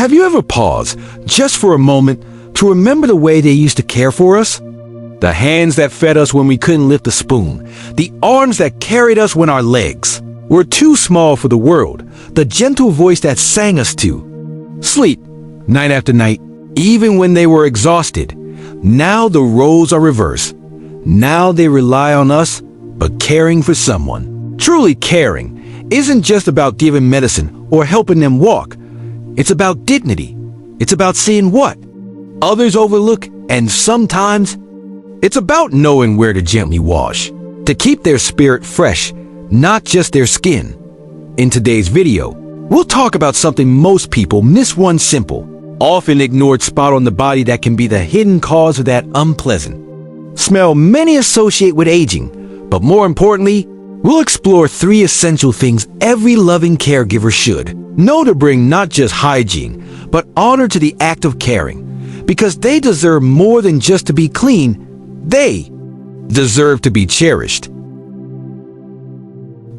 Have you ever paused, just for a moment, to remember the way they used to care for us? The hands that fed us when we couldn't lift a spoon. The arms that carried us when our legs were too small for the world. The gentle voice that sang us to sleep, night after night, even when they were exhausted. Now the roles are reversed. Now they rely on us, but caring for someone. Truly caring isn't just about giving medicine or helping them walk. It's about dignity. It's about seeing what others overlook, and sometimes it's about knowing where to gently wash, to keep their spirit fresh, not just their skin. In today's video, we'll talk about something most people miss: one simple, often ignored spot on the body that can be the hidden cause of that unpleasant smell many associate with aging. But more importantly, we'll explore 3 essential things every loving caregiver should know to bring not just hygiene, but honor to the act of caring. Because they deserve more than just to be clean. They deserve to be cherished.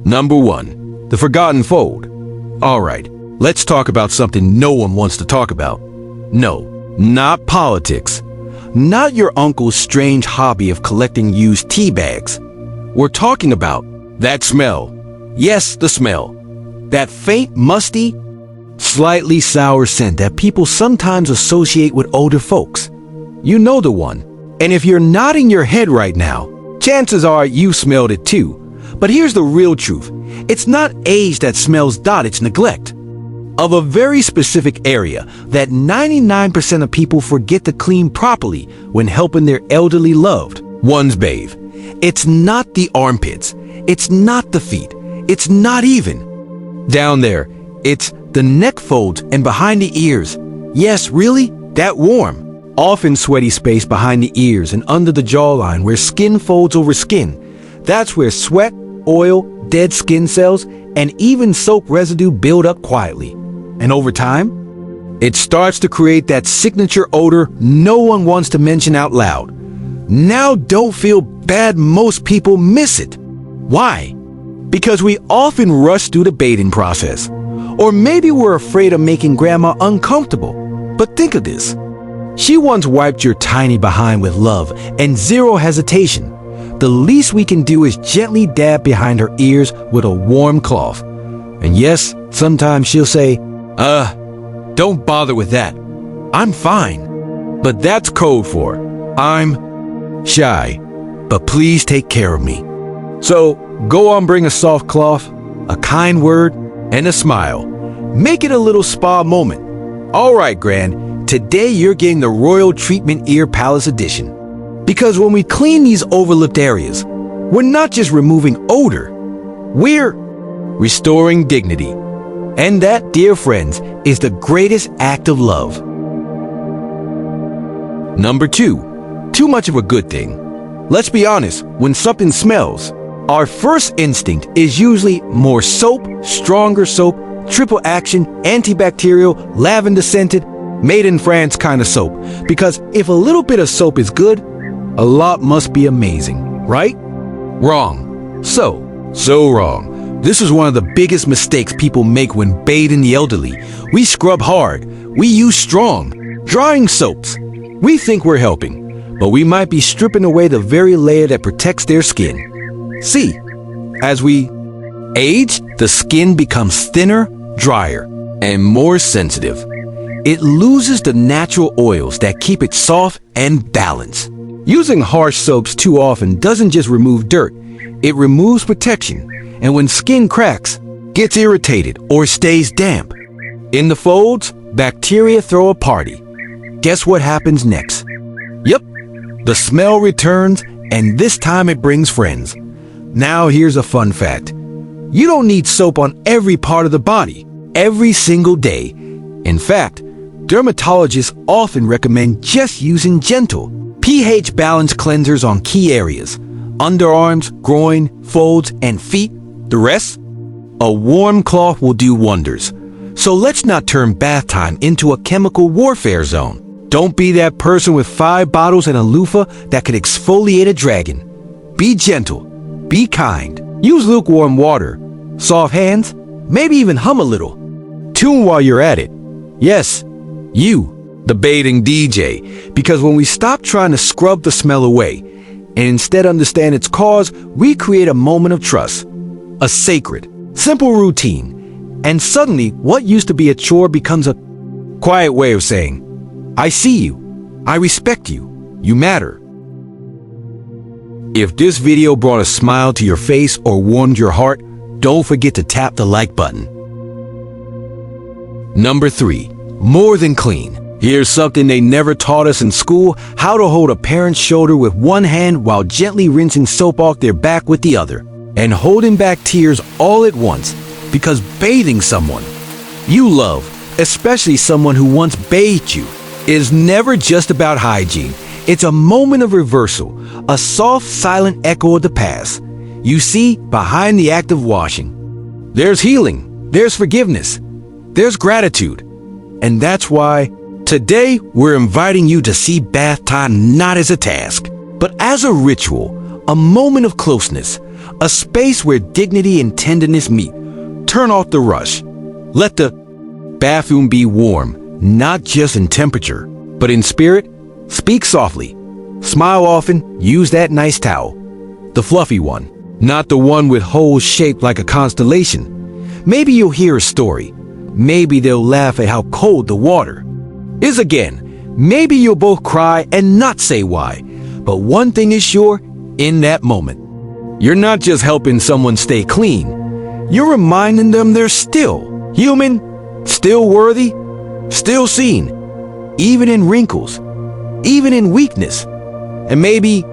Number 1, the forgotten fold. Alright, let's talk about something no one wants to talk about. No, not politics. Not your uncle's strange hobby of collecting used tea bags. We're talking about that smell. Yes, the smell. That faint, musty, slightly sour scent that people sometimes associate with older folks. You know the one. And if you're nodding your head right now, chances are you smelled it too. But here's the real truth. It's not age that smells, it's neglect of a very specific area that 99% of people forget to clean properly when helping their elderly loved ones bathe. It's not the armpits. It's not the feet. It's not even down there. It's the neck folds and behind the ears. Yes, really, that warm, often sweaty space behind the ears and under the jawline where skin folds over skin. That's where sweat, oil, dead skin cells, and even soap residue build up quietly. And over time, it starts to create that signature odor no one wants to mention out loud. Now don't feel bad, most people miss it. Why? Because we often rush through the bathing process. Or maybe we're afraid of making grandma uncomfortable. But think of this. She once wiped your tiny behind with love and zero hesitation. The least we can do is gently dab behind her ears with a warm cloth. And yes, sometimes she'll say, don't bother with that. I'm fine. But that's code for, I'm shy, but please take care of me. So go on, bring a soft cloth, a kind word, and a smile. Make it a little spa moment. All right, Gran, today you're getting the Royal Treatment Ear Palace Edition. Because when we clean these overlooked areas, we're not just removing odor, we're restoring dignity. And that, dear friends, is the greatest act of love. Number 2, too much of a good thing. Let's be honest, when something smells, our first instinct is usually more soap, stronger soap, triple action, antibacterial, lavender scented, made in France kind of soap. Because if a little bit of soap is good, a lot must be amazing, right? Wrong. So wrong. This is one of the biggest mistakes people make when bathing the elderly. We scrub hard. We use strong, drying soaps. We think we're helping, but we might be stripping away the very layer that protects their skin. See, as we age, the skin becomes thinner, drier, and more sensitive. It loses the natural oils that keep it soft and balanced. Using harsh soaps too often doesn't just remove dirt, it removes protection. And when skin cracks, gets irritated, or stays damp, in the folds, bacteria throw a party. Guess what happens next? Yep, the smell returns, and this time it brings friends. Now here's a fun fact. You don't need soap on every part of the body, every single day. In fact, dermatologists often recommend just using gentle, pH-balanced cleansers on key areas. Underarms, groin, folds, and feet. The rest? A warm cloth will do wonders. So let's not turn bath time into a chemical warfare zone. Don't be that person with 5 bottles and a loofah that could exfoliate a dragon. Be gentle. Be kind. Use lukewarm water. Soft hands. Maybe even hum a little. Tune while you're at it. Yes, You, the bathing DJ, because when we stop trying to scrub the smell away and instead understand its cause, we create a moment of trust, a sacred, simple routine, and suddenly what used to be a chore becomes a quiet way of saying, I see you, I respect you, you matter. If this video brought a smile to your face or warmed your heart, don't forget to tap the like button. Number 3, more than clean. Here's something they never taught us in school: how to hold a parent's shoulder with one hand while gently rinsing soap off their back with the other, and holding back tears all at once, because bathing someone you love, especially someone who once bathed you, is never just about hygiene. It's a moment of reversal, a soft, silent echo of the past. You see, behind the act of washing, there's healing, there's forgiveness, there's gratitude. And that's why today we're inviting you to see bath time not as a task, but as a ritual, a moment of closeness, a space where dignity and tenderness meet. Turn off the rush. Let the bathroom be warm, not just in temperature, but in spirit. Speak softly. Smile often. Use that nice towel. The fluffy one, not the one with holes shaped like a constellation. Maybe you'll hear a story. Maybe they'll laugh at how cold the water is again. Maybe you'll both cry and not say why. But one thing is sure, in that moment, you're not just helping someone stay clean. You're reminding them they're still human, still worthy, still seen, even in wrinkles, even in weakness. And maybe,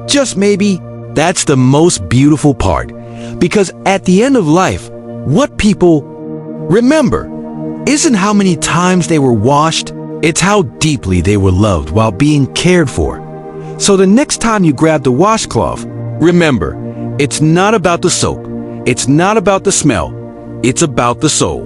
just maybe, that's the most beautiful part. Because at the end of life, what people remember isn't how many times they were washed, it's how deeply they were loved while being cared for. So the next time you grab the washcloth, remember, it's not about the soap, it's not about the smell, it's about the soul.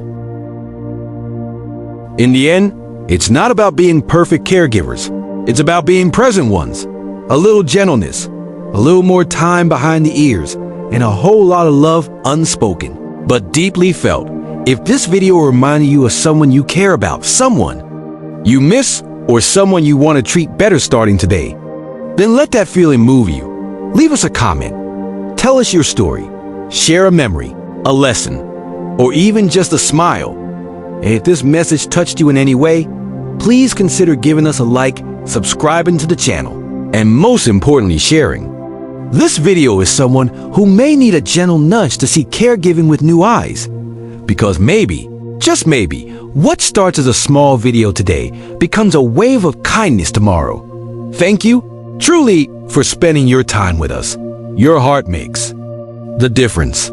In the end, it's not about being perfect caregivers. It's about being present ones. A little gentleness, a little more time behind the ears, and a whole lot of love unspoken, but deeply felt. If this video reminded you of someone you care about, someone you miss, or someone you want to treat better starting today, then let that feeling move you. Leave us a comment. Tell us your story. Share a memory, a lesson, or even just a smile. And if this message touched you in any way, please consider giving us a like, subscribing to the channel, and most importantly, sharing. This video is someone who may need a gentle nudge to see caregiving with new eyes. Because maybe, just maybe, what starts as a small video today becomes a wave of kindness tomorrow. Thank you, truly, for spending your time with us. Your heart makes the difference.